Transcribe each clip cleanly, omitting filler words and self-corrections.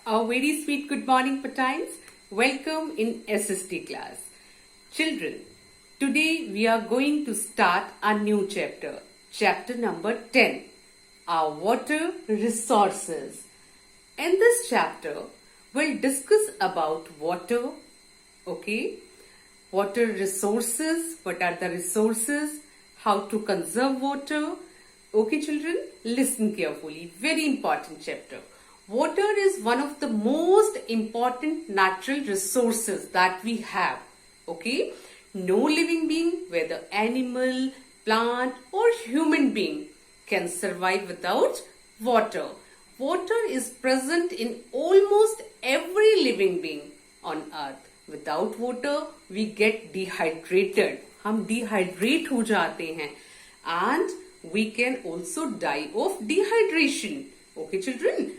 A very sweet good morning, Pathanians. Welcome in S.St class. Children, today we are going to start a new chapter. Chapter number 10. Our water resources. In this chapter, we'll discuss about water. Okay? Water resources. What are the resources? How to conserve water. Okay, children? Listen carefully. Very important chapter. Water is one of the most important natural resources that we have. Okay? No living being, whether animal, plant or human being, can survive without water. Water is present in almost every living being on earth. Without water, we get dehydrated. हम dehydrate हो जाते हैं. And we can also die of dehydration. Okay, children?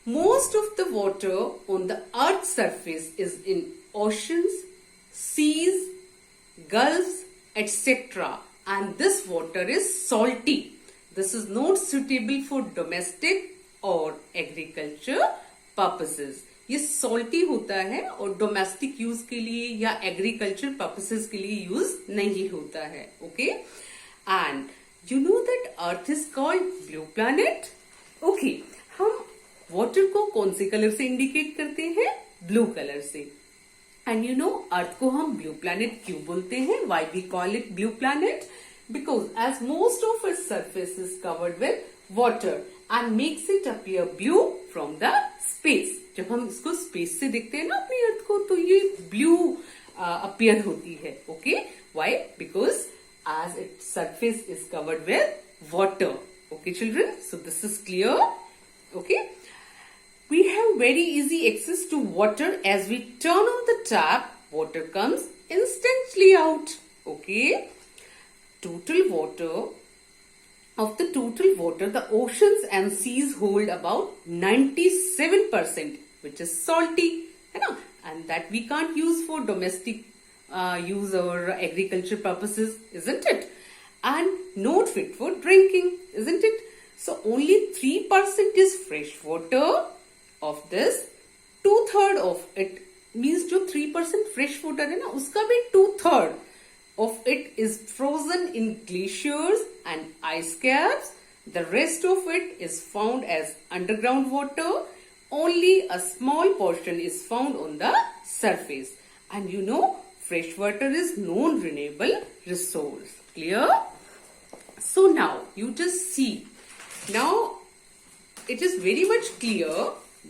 Most of the water on the earth's surface is in oceans, seas, gulfs, etc. And this water is salty. This is not suitable for domestic or agriculture purposes. ये salty होता है और domestic use के लिए या agriculture purposes के लिए use नहीं होता है. Okay? And you know that Earth is called blue planet? Okay. हम वाटर को कौन से कलर से इंडिकेट करते हैं? ब्लू कलर से. एंड यू नो अर्थ को हम ब्लू प्लैनेट क्यों बोलते हैं? Why we call it blue planet? Because as most of its surface is covered with water and makes it appear blue from the space. जब हम इसको space से देखते हैं ना अपनी अर्थ को, तो ये ब्लू अपीयर होती है. Okay, why? Because as its surface is covered with water. Okay children, so this is clear. Okay, we have very easy access to water. As we turn on the tap, water comes instantly out. Okay, total water, of the total water, the oceans and seas hold about 97%, which is salty, you know, and that we can't use for domestic use or agriculture purposes, isn't it? And not fit for drinking, isn't it? So only 3% is fresh water. Of this, 2/3 of it means जो 3% fresh water है ना, उसका भी 2/3 of it is frozen in glaciers and ice caps. The rest of it is found as underground water. Only a small portion is found on the surface. And you know, fresh water is non-renewable resource. Clear? So now you just see. Now it is very much clear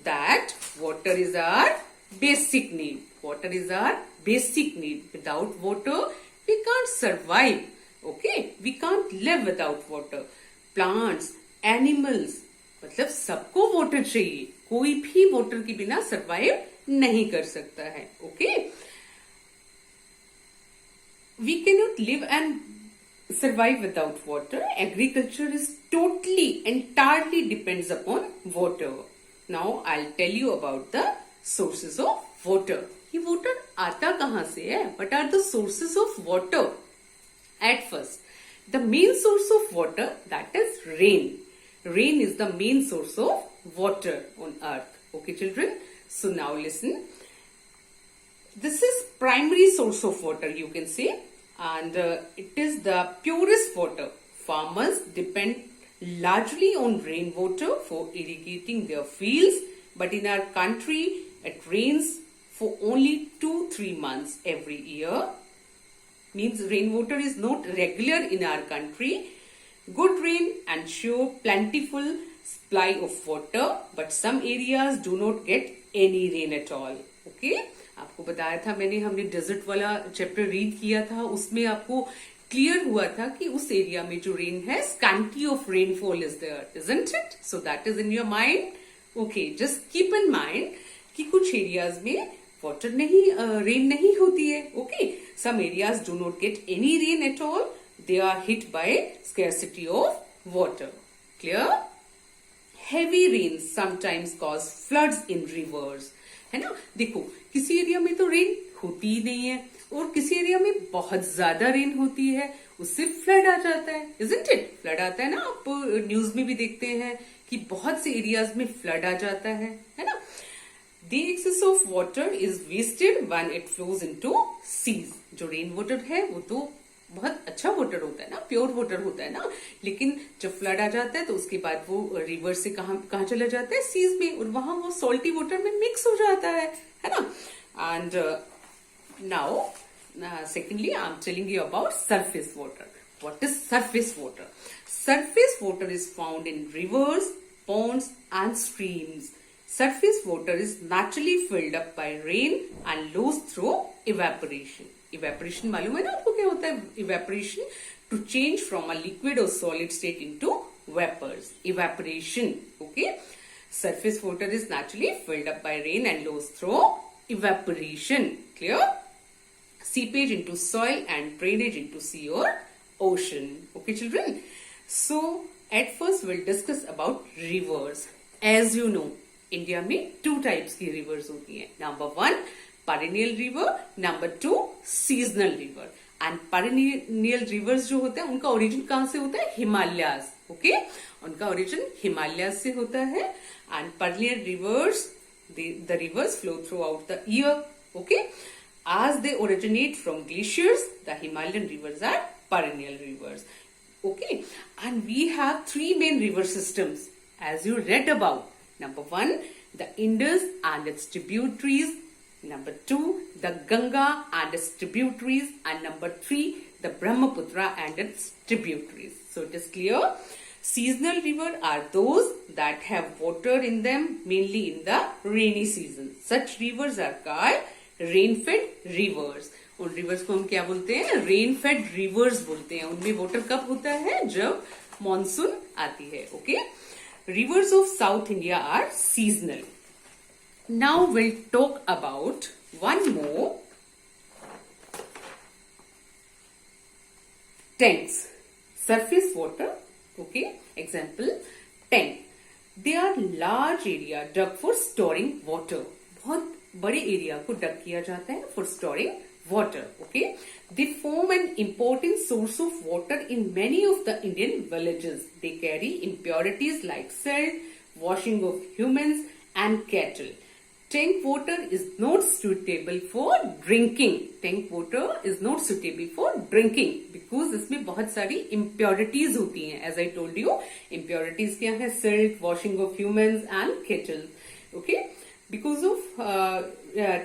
that water is our basic need. Water is our basic need. Without water, we can't survive. Okay? We can't live without water. Plants, animals, मतलब सबको water चाहिए. कोई भी water के बिना survive नहीं कर सकता है. Okay? We cannot live and survive without water. Agriculture is entirely depends upon water. Now I'll tell you about the sources of water. ये water आता कहाँ से है? What are the sources of water? At first, the main source of water, that is rain. Rain is the main source of water on earth. Okay, children? So now listen. This is primary source of water, you can say, and it is the purest water. Farmers depend largely on rainwater for irrigating their fields, but in our country it rains for only 2-3 months every year. Means rainwater is not regular in our country. Good rain ensure plentiful supply of water, but some areas do not get any rain at all. Okay? आपको बताया था मैंने, हमने desert वाला chapter read किया था, उसमें आपको क्लियर हुआ था कि उस एरिया में जो रेन है, scanty of rainfall is there, isn't it? So that is in your mind. Okay, just keep in mind कि कुछ एरियाज में वाटर नहीं, रेन नहीं होती है. Okay, some areas do not get any rain at all. They are hit by scarcity of water. Clear? Heavy rain sometimes cause floods in rivers. है ना? देखो, किसी एरिया में तो रेन होती ही नहीं है और किसी एरिया में बहुत ज्यादा रेन होती है, उससे फ्लड आ जाता है. Isn't it? फ्लड आता है ना, आप न्यूज में भी देखते हैं कि बहुत से एरियाज में फ्लड आ जाता है ना? The excess of water is wasted when it flows into seas. जो रेन वाटर है वो तो बहुत अच्छा वाटर होता है ना, प्योर वाटर होता है ना, लेकिन जब फ्लड आ जाता है तो उसके बाद वो रिवर से कहाँ चला जाता है, सीज में, और वहां वो सॉल्टी वाटर में मिक्स हो जाता है ना. And now secondly, I'm telling you about surface water. What is surface water? Surface water is found in rivers, ponds and streams. Surface water is naturally filled up by rain and lost through evaporation. Evaporation मालूम है ना आपको क्या होता है? Evaporation, to change from a liquid or solid state into vapors. Evaporation, okay? Surface water is naturally filled up by rain and lost through evaporation. Clear? Seepage into soil and drainage into sea or ocean. Okay, children? So, at first we'll discuss about rivers. As you know, India में two types की rivers होती हैं. Number one, perennial river. Number two, seasonal river. And perennial rivers जो होते हैं उनका origin कहाँ से होता है? Himalayas. Okay? उनका origin Himalayas से होता है. And perennial rivers, the rivers flow throughout the year. Okay? As they originate from glaciers, the Himalayan rivers are perennial rivers. Okay, and we have three main river systems as you read about. Number one, the Indus and its tributaries. Number two, the Ganga and its tributaries. And number three, the Brahmaputra and its tributaries. So it is clear. Seasonal rivers are those that have water in them mainly in the rainy season. Such rivers are called rain-fade reverse. उन reverse को हम क्या बोलते हैं? Rain-fade reverse बोलते हैं. उनमें water कब होता है? जब मॉनसून आती है. Okay. Rivers of south India are seasonal. Now will talk about one more. Tanks. Surface water. Okay. Example, tank. They are large area dug for storing water. बहुत बड़े एरिया को डग किया जाता है for storing water. Okay. They form an important source of water in many of the Indian villages. They carry impurities like silt, washing of humans and cattle. Tank water is not suitable for drinking. Tank water is not suitable for drinking because इसमें बहुत सारी impurities होती हैं. As I told you, impurities क्या है? Silt, washing of humans and cattle. Okay. Because of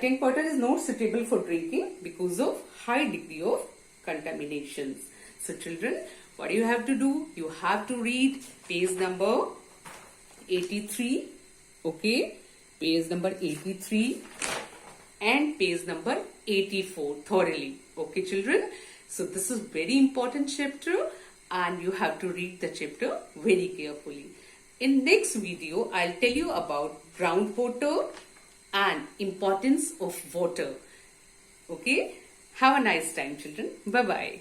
tank water is not suitable for drinking because of high degree of contaminations. So children, what you have to do? You have to read page number 83. Okay, page number 83 and page number 84 thoroughly. Okay, children. So this is very important chapter and you have to read the chapter very carefully. In next video, I'll tell you about groundwater and importance of water. Okay? Have a nice time, children. Bye-bye.